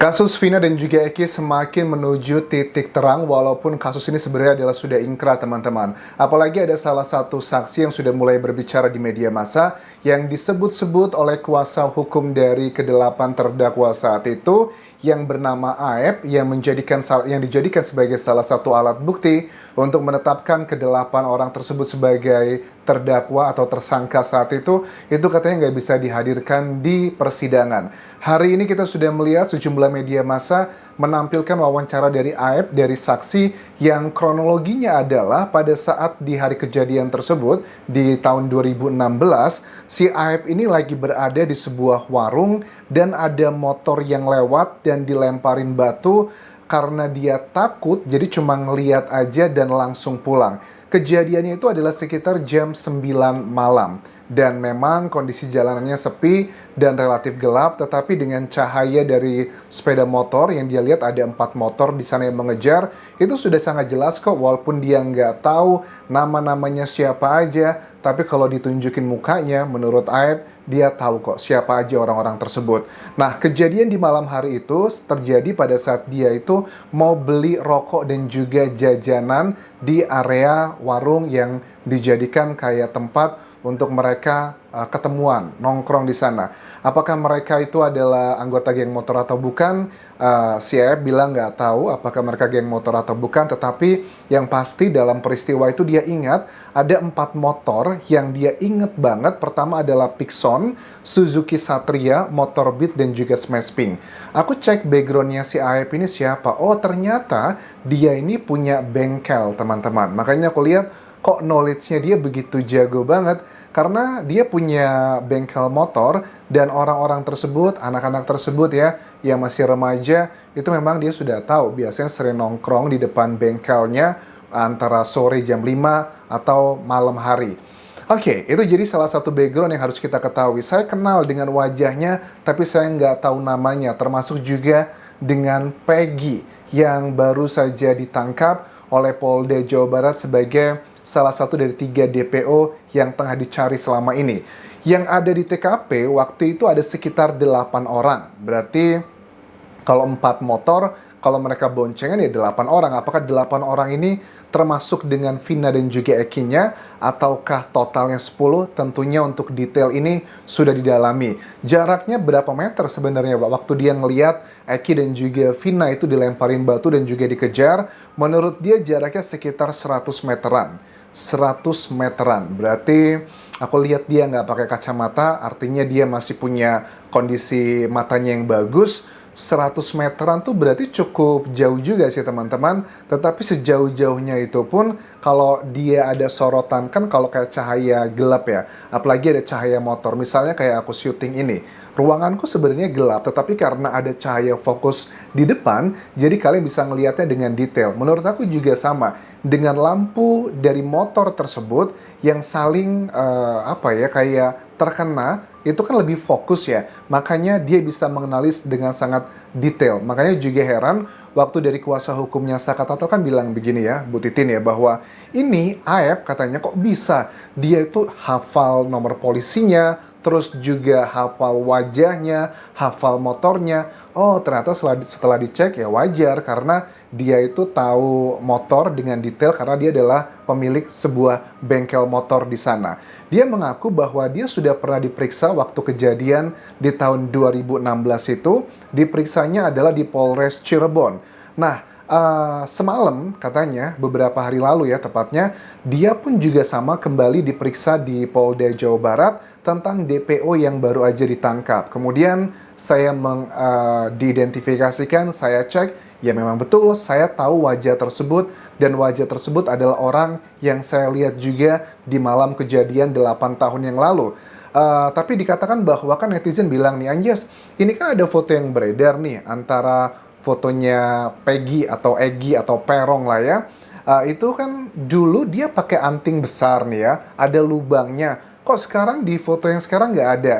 Kasus Vina dan juga Eki semakin menuju titik terang walaupun kasus ini sebenarnya adalah sudah ingkrah teman-teman. Apalagi ada salah satu saksi yang sudah mulai berbicara di media massa yang disebut-sebut oleh kuasa hukum dari kedelapan terdakwa saat itu yang bernama Aep yang dijadikan sebagai salah satu alat bukti untuk menetapkan kedelapan orang tersebut sebagai terdakwa atau tersangka saat itu katanya nggak bisa dihadirkan di persidangan. Hari ini kita sudah melihat sejumlah media massa menampilkan wawancara dari Aep dari saksi yang kronologinya adalah pada saat di hari kejadian tersebut di tahun 2016 si Aep ini lagi berada di sebuah warung dan ada motor yang lewat dan dilemparin batu karena dia takut jadi cuma ngeliat aja dan langsung pulang. Kejadiannya itu adalah sekitar jam 9 malam dan memang kondisi jalanannya sepi dan relatif gelap, tetapi dengan cahaya dari sepeda motor yang dia lihat ada 4 motor di sana yang mengejar, itu sudah sangat jelas kok walaupun dia nggak tahu nama-namanya siapa aja, tapi kalau ditunjukin mukanya menurut Aep dia tahu kok siapa aja orang-orang tersebut. Nah, kejadian di malam hari itu terjadi pada saat dia itu mau beli rokok dan juga jajanan di area warung yang dijadikan kayak tempat untuk mereka ketemuan, nongkrong di sana. Apakah mereka itu adalah anggota geng motor atau bukan? Si Aep bilang nggak tahu apakah mereka geng motor atau bukan, tetapi yang pasti dalam peristiwa itu dia ingat ada 4 motor yang dia inget banget. Pertama adalah Pixon, Suzuki Satria, Motor Beat, dan juga Smash Pink. Aku cek backgroundnya si Aep ini siapa. Oh, ternyata dia ini punya bengkel, teman-teman. Makanya aku lihat kok knowledge-nya dia begitu jago banget karena dia punya bengkel motor dan orang-orang tersebut, anak-anak tersebut ya yang masih remaja itu memang dia sudah tahu biasanya sering nongkrong di depan bengkelnya antara sore jam 5 atau malam hari. Oke, itu jadi salah satu background yang harus kita ketahui. Saya kenal dengan wajahnya, tapi saya nggak tahu namanya, termasuk juga dengan Peggy yang baru saja ditangkap oleh Polda Jawa Barat sebagai salah satu dari 3 DPO yang tengah dicari selama ini. Yang ada di TKP waktu itu ada sekitar 8 orang. Berarti kalau 4 motor, kalau mereka boncengan ya 8 orang. Apakah 8 orang ini termasuk dengan Vina dan juga Ekinya ataukah totalnya 10? Tentunya untuk detail ini sudah didalami. Jaraknya berapa meter sebenarnya Pak? Waktu dia ngelihat Eki dan juga Vina itu dilemparin batu dan juga dikejar, menurut dia jaraknya sekitar 100 meteran. 100 meteran, berarti aku lihat dia nggak pakai kacamata, artinya dia masih punya kondisi matanya yang bagus. 100 meteran tuh berarti cukup jauh juga sih teman-teman. Tetapi sejauh-jauhnya itu pun kalau dia ada sorotan, kan kalau kayak cahaya gelap ya, apalagi ada cahaya motor, misalnya kayak aku syuting ini, ruanganku sebenarnya gelap, tetapi karena ada cahaya fokus di depan, jadi kalian bisa ngelihatnya dengan detail. Menurut aku juga sama dengan lampu dari motor tersebut yang saling kayak terkena, itu kan lebih fokus ya, makanya dia bisa mengenali dengan sangat detail. Makanya juga heran waktu dari kuasa hukumnya Sakatato kan bilang begini ya, Bu Titin ya, bahwa ini Aep katanya kok bisa dia itu hafal nomor polisinya, terus juga hafal wajahnya, hafal motornya. Oh, ternyata setelah dicek ya wajar karena dia itu tahu motor dengan detail karena dia adalah pemilik sebuah bengkel motor di sana. Dia mengaku bahwa dia sudah pernah diperiksa waktu kejadian di tahun 2016 itu, diperiksanya adalah di Polres Cirebon. Nah, semalam katanya beberapa hari lalu ya tepatnya, dia pun juga sama kembali diperiksa di Polda Jawa Barat tentang DPO yang baru aja ditangkap. Kemudian saya diidentifikasikan, saya cek, ya memang betul saya tahu wajah tersebut dan wajah tersebut adalah orang yang saya lihat juga di malam kejadian 8 tahun yang lalu. Tapi dikatakan bahwa kan netizen bilang nih, Anjas, ini kan ada foto yang beredar nih antara fotonya Peggy atau Egi atau Perong lah ya. Itu kan dulu dia pakai anting besar nih ya, ada lubangnya. Kok sekarang di foto yang sekarang nggak ada?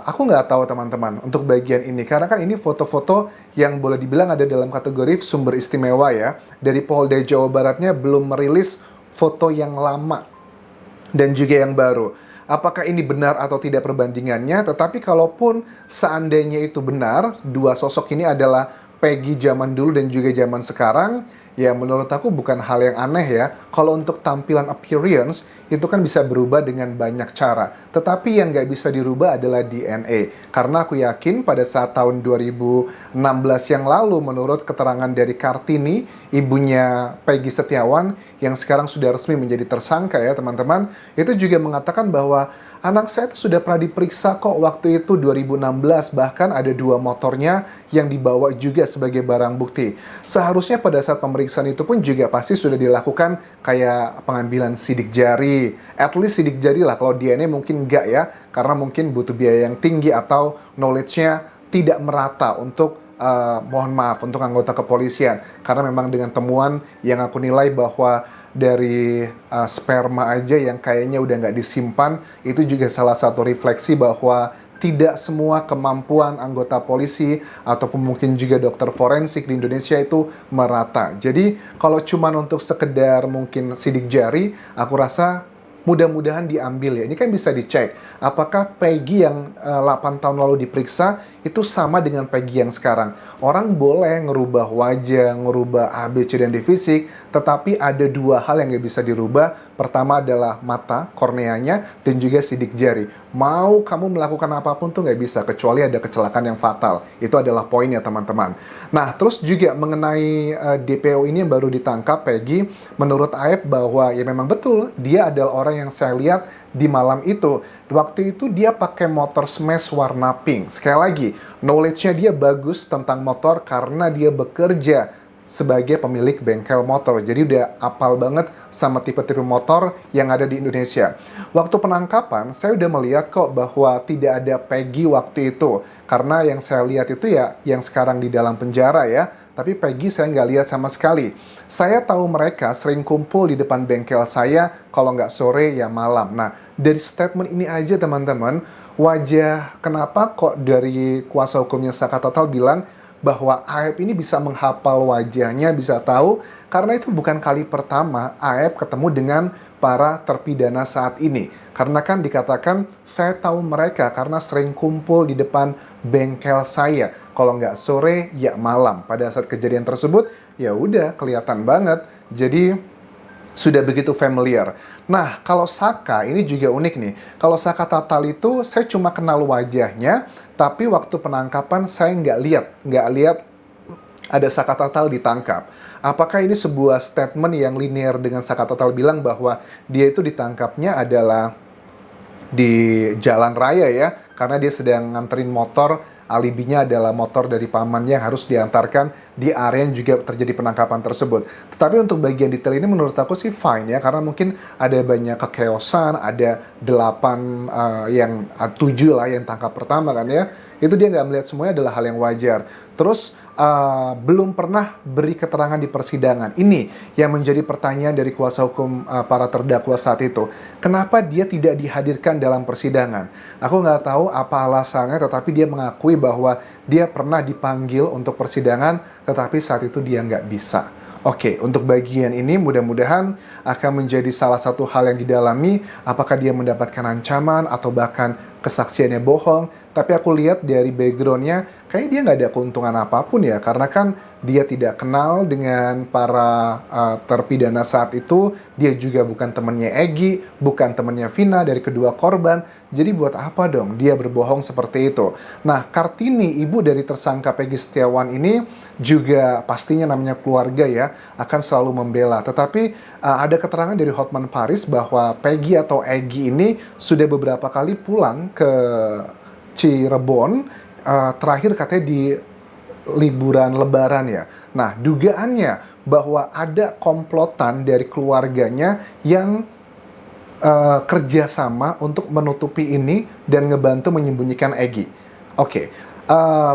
Aku nggak tahu teman-teman untuk bagian ini, karena kan ini foto-foto yang boleh dibilang ada dalam kategori sumber istimewa ya. Dari Polda Jawa Baratnya belum merilis foto yang lama dan juga yang baru. apakah ini benar atau tidak perbandingannya, tetapi kalaupun seandainya itu benar, dua sosok ini adalah Peggy zaman dulu dan juga zaman sekarang, ya menurut aku bukan hal yang aneh ya. Kalau untuk tampilan appearance, itu kan bisa berubah dengan banyak cara. Tetapi yang nggak bisa dirubah adalah DNA. Karena aku yakin pada saat tahun 2016 yang lalu, menurut keterangan dari Kartini, ibunya Peggy Setiawan, yang sekarang sudah resmi menjadi tersangka ya teman-teman, itu juga mengatakan bahwa anak saya itu sudah pernah diperiksa kok waktu itu 2016, bahkan ada 2 motornya yang dibawa juga sebagai barang bukti. Seharusnya pada saat pemeriksaan itu pun juga pasti sudah dilakukan kayak pengambilan sidik jari. At least sidik jari lah, kalau DNA mungkin enggak ya, karena mungkin butuh biaya yang tinggi atau knowledge-nya tidak merata untuk mohon maaf untuk anggota kepolisian, karena memang dengan temuan yang aku nilai bahwa dari sperma aja yang kayaknya udah nggak disimpan, itu juga salah satu refleksi bahwa tidak semua kemampuan anggota polisi ataupun mungkin juga dokter forensik di Indonesia itu merata. Jadi kalau cuman untuk sekedar mungkin sidik jari, aku rasa mudah-mudahan diambil ya. Ini kan bisa dicek apakah Peggy yang 8 tahun lalu diperiksa itu sama dengan Peggy yang sekarang. Orang boleh ngerubah wajah, ngerubah A, B, C, dan D fisik, tetapi ada 2 hal yang nggak bisa dirubah. Pertama adalah mata, korneanya, dan juga sidik jari. Mau kamu melakukan apapun tuh nggak bisa, kecuali ada kecelakaan yang fatal. Itu adalah poinnya teman-teman. Nah, terus juga mengenai DPO ini yang baru ditangkap, Peggy, menurut Aep bahwa ya memang betul, dia adalah orang yang saya lihat di malam itu. Waktu itu dia pakai motor smash warna pink. Sekali lagi, knowledge-nya dia bagus tentang motor karena dia bekerja sebagai pemilik bengkel motor. Jadi udah apal banget sama tipe-tipe motor yang ada di Indonesia. Waktu penangkapan, saya udah melihat kok bahwa tidak ada Peggy waktu itu. Karena yang saya lihat itu ya yang sekarang di dalam penjara ya. Tapi Peggy saya nggak lihat sama sekali. Saya tahu mereka sering kumpul di depan bengkel saya, kalau nggak sore ya malam. Nah, dari statement ini aja teman-teman, wajah kenapa kok dari kuasa hukumnya Saka Tatal bilang bahwa Aep ini bisa menghafal wajahnya, bisa tahu, karena itu bukan kali pertama Aep ketemu dengan para terpidana saat ini. Karena kan dikatakan, saya tahu mereka karena sering kumpul di depan bengkel saya. Kalau nggak sore, ya malam. Pada saat kejadian tersebut, ya udah kelihatan banget. Jadi sudah begitu familiar. Nah, kalau Saka ini juga unik nih. Kalau Saka Tatal itu saya cuma kenal wajahnya, tapi waktu penangkapan saya nggak lihat ada Saka Tatal ditangkap. Apakah ini sebuah statement yang linear dengan Saka Tatal bilang bahwa dia itu ditangkapnya adalah di jalan raya ya, karena dia sedang nganterin motor, alibinya adalah motor dari pamannya yang harus diantarkan di area yang juga terjadi penangkapan tersebut. Tetapi untuk bagian detail ini menurut aku sih fine ya, karena mungkin ada banyak kekeosan, ada 7 lah yang tangkap pertama kan ya, itu dia nggak melihat semuanya adalah hal yang wajar. Terus belum pernah beri keterangan di persidangan. Ini yang menjadi pertanyaan dari kuasa hukum para terdakwa saat itu. Kenapa dia tidak dihadirkan dalam persidangan? Aku nggak tahu apa alasannya, tetapi dia mengakui bahwa dia pernah dipanggil untuk persidangan, tetapi saat itu dia nggak bisa. Oke, untuk bagian ini mudah-mudahan akan menjadi salah satu hal yang didalami, apakah dia mendapatkan ancaman atau bahkan kesaksiannya bohong. Tapi aku lihat dari background-nya, kayaknya dia nggak ada keuntungan apapun ya, karena kan dia tidak kenal dengan para terpidana saat itu, dia juga bukan temannya Egy, bukan temannya Vina dari kedua korban, jadi buat apa dong dia berbohong seperti itu. Nah, Kartini, ibu dari tersangka Peggy Setiawan ini, juga pastinya namanya keluarga ya, akan selalu membela. Tetapi ada keterangan dari Hotman Paris bahwa Peggy atau Egy ini sudah beberapa kali pulang ke Cirebon, terakhir katanya di liburan lebaran ya. Nah, dugaannya bahwa ada komplotan dari keluarganya yang kerjasama untuk menutupi ini dan ngebantu menyembunyikan Egy. Oke,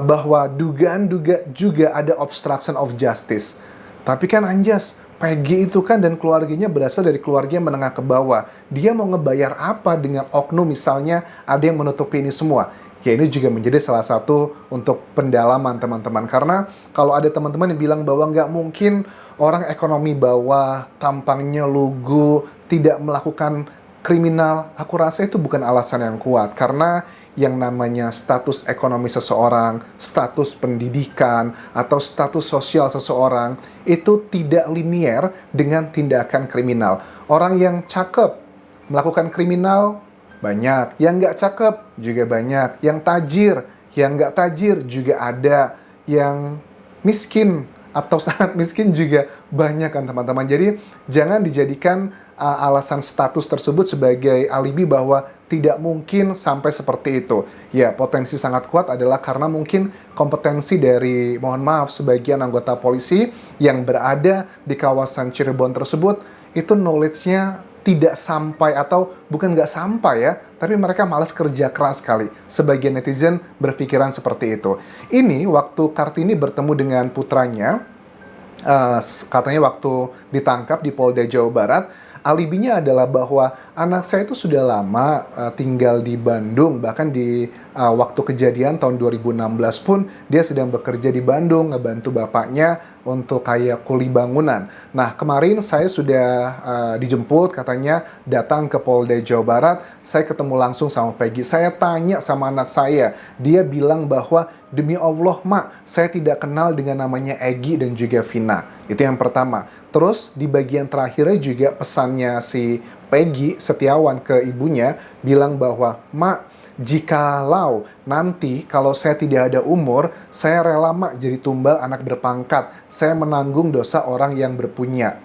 bahwa dugaan juga ada obstruction of justice. Tapi kan anjas, Peggy itu kan dan keluarganya berasal dari keluarga yang menengah ke bawah. Dia mau ngebayar apa dengan oknum misalnya ada yang menutupi ini semua? Ya ini juga menjadi salah satu untuk pendalaman teman-teman. Karena kalau ada teman-teman yang bilang bahwa nggak mungkin orang ekonomi bawah, tampangnya lugu, tidak melakukan kriminal, aku rasa itu bukan alasan yang kuat. Karena yang namanya status ekonomi seseorang, status pendidikan, atau status sosial seseorang, itu tidak linier dengan tindakan kriminal. Orang yang cakep melakukan kriminal, banyak. Yang nggak cakep juga banyak. Yang tajir, yang nggak tajir juga ada. Yang miskin atau sangat miskin juga banyak kan teman-teman. Jadi jangan dijadikan alasan status tersebut sebagai alibi bahwa tidak mungkin sampai seperti itu. Ya, potensi sangat kuat adalah karena mungkin kompetensi dari, mohon maaf, sebagian anggota polisi yang berada di kawasan Cirebon tersebut, itu knowledge-nya tidak sampai, atau bukan nggak sampai ya, tapi mereka malas kerja keras sekali. Sebagian netizen berpikiran seperti itu. Ini waktu Kartini bertemu dengan putranya, katanya waktu ditangkap di Polda Jawa Barat, alibinya adalah bahwa anak saya itu sudah lama tinggal di Bandung, bahkan di waktu kejadian tahun 2016 pun dia sedang bekerja di Bandung, ngebantu bapaknya untuk kayak kuli bangunan. Nah, kemarin saya sudah dijemput, katanya datang ke Polda Jawa Barat, saya ketemu langsung sama Peggy. Saya tanya sama anak saya, dia bilang bahwa demi Allah, Mak, saya tidak kenal dengan namanya Egy dan juga Vina. Itu yang pertama. Terus di bagian terakhirnya juga pesannya si Peggy Setiawan ke ibunya bilang bahwa, Mak, jikalau nanti kalau saya tidak ada umur, saya rela, Mak, jadi tumbal anak berpangkat. Saya menanggung dosa orang yang berpunya.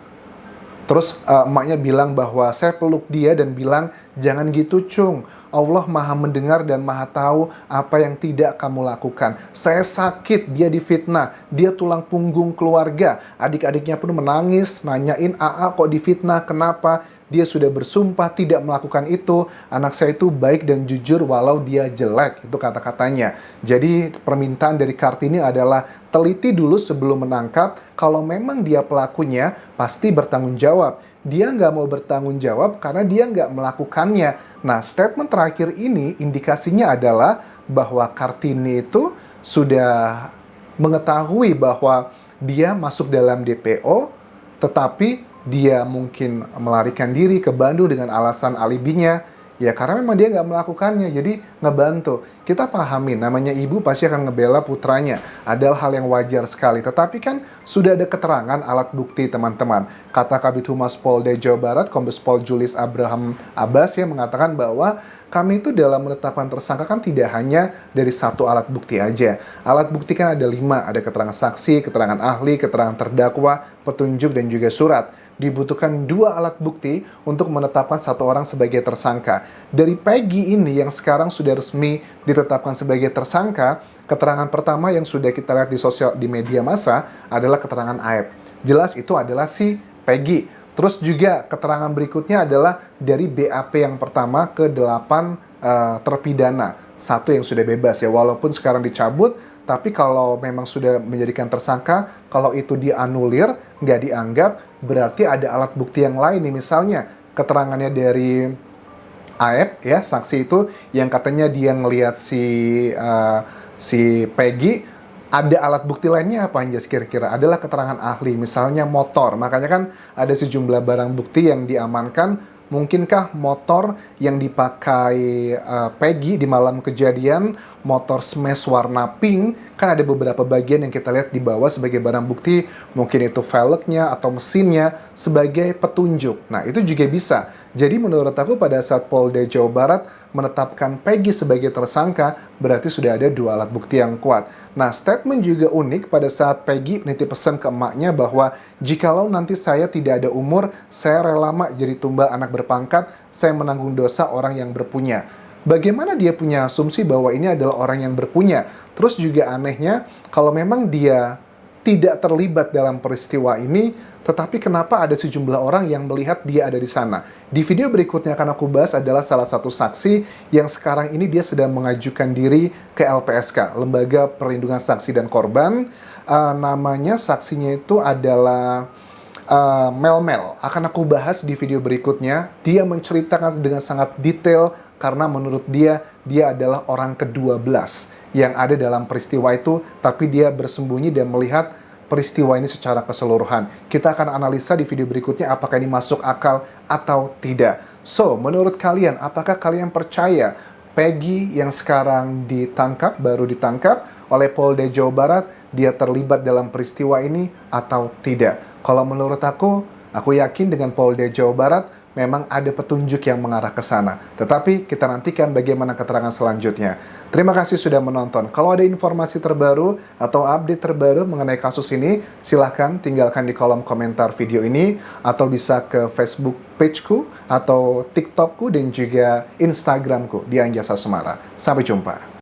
Terus emaknya bilang bahwa saya peluk dia dan bilang, jangan gitu Cung, Allah maha mendengar dan maha tahu apa yang tidak kamu lakukan. Saya sakit, dia difitnah, dia tulang punggung keluarga. Adik-adiknya pun menangis, nanyain, Aa kok difitnah, kenapa? Dia sudah bersumpah tidak melakukan itu. Anak saya itu baik dan jujur walau dia jelek, itu kata-katanya. Jadi permintaan dari Kartini adalah teliti dulu sebelum menangkap. Kalau memang dia pelakunya, pasti bertanggung jawab. Dia nggak mau bertanggung jawab karena dia nggak melakukannya. Nah, statement terakhir ini indikasinya adalah bahwa Kartini itu sudah mengetahui bahwa dia masuk dalam DPO, tetapi dia mungkin melarikan diri ke Bandung dengan alasan alibinya. Ya karena memang dia nggak melakukannya, jadi ngebantu. Kita pahami, namanya ibu pasti akan ngebela putranya. Adalah hal yang wajar sekali. Tetapi kan sudah ada keterangan alat bukti teman-teman. Kata Kabid Humas Polda Jawa Barat, Kombes Pol Julius Abraham Abbas yang mengatakan bahwa kami itu dalam menetapkan tersangka kan tidak hanya dari satu alat bukti aja. Alat bukti kan ada 5, ada keterangan saksi, keterangan ahli, keterangan terdakwa, petunjuk, dan juga surat. Dibutuhkan 2 alat bukti untuk menetapkan satu orang sebagai tersangka. Dari Peggy ini yang sekarang sudah resmi ditetapkan sebagai tersangka, keterangan pertama yang sudah kita lihat di media massa adalah keterangan Aep. Jelas itu adalah si Peggy. Terus juga keterangan berikutnya adalah dari BAP yang pertama ke 8 terpidana. 1 yang sudah bebas ya, walaupun sekarang dicabut, tapi kalau memang sudah menjadikan tersangka, kalau itu dianulir, nggak dianggap, berarti ada alat bukti yang lain nih. Misalnya keterangannya dari Aep ya, saksi itu yang katanya dia ngelihat si Peggy. Ada alat bukti lainnya apa aja kira-kira? Adalah keterangan ahli, misalnya motor. Makanya kan ada sejumlah barang bukti yang diamankan. Mungkinkah motor yang dipakai Peggy di malam kejadian, motor smash warna pink, kan ada beberapa bagian yang kita lihat di bawah sebagai barang bukti, mungkin itu velgnya atau mesinnya sebagai petunjuk. Nah, itu juga bisa. Jadi menurut aku pada saat Polda Jawa Barat menetapkan Peggy sebagai tersangka, berarti sudah ada 2 alat bukti yang kuat. Nah, statement juga unik pada saat Peggy nitip pesan ke emaknya bahwa jikalau nanti saya tidak ada umur, saya rela, Mak, jadi tumbal anak berpangkat, saya menanggung dosa orang yang berpunya. Bagaimana dia punya asumsi bahwa ini adalah orang yang berpunya? Terus juga anehnya, kalau memang dia tidak terlibat dalam peristiwa ini, tetapi kenapa ada sejumlah orang yang melihat dia ada di sana? Di video berikutnya akan aku bahas adalah salah satu saksi yang sekarang ini dia sedang mengajukan diri ke LPSK, Lembaga Perlindungan Saksi dan Korban. Namanya saksinya itu adalah Mel. Akan aku bahas di video berikutnya. Dia menceritakan dengan sangat detail karena menurut dia adalah orang ke-12 yang ada dalam peristiwa itu, tapi dia bersembunyi dan melihat peristiwa ini secara keseluruhan. Kita akan analisa di video berikutnya apakah ini masuk akal atau tidak. So, menurut kalian, apakah kalian percaya Peggy yang sekarang baru ditangkap oleh Polda Jawa Barat, dia terlibat dalam peristiwa ini atau tidak? Kalau menurut aku yakin dengan Polda Jawa Barat memang ada petunjuk yang mengarah ke sana. Tetapi kita nantikan bagaimana keterangan selanjutnya. Terima kasih sudah menonton. Kalau ada informasi terbaru atau update terbaru mengenai kasus ini, silahkan tinggalkan di kolom komentar video ini atau bisa ke Facebook pageku atau TikTokku dan juga Instagramku di Anjasa Semara. Sampai jumpa.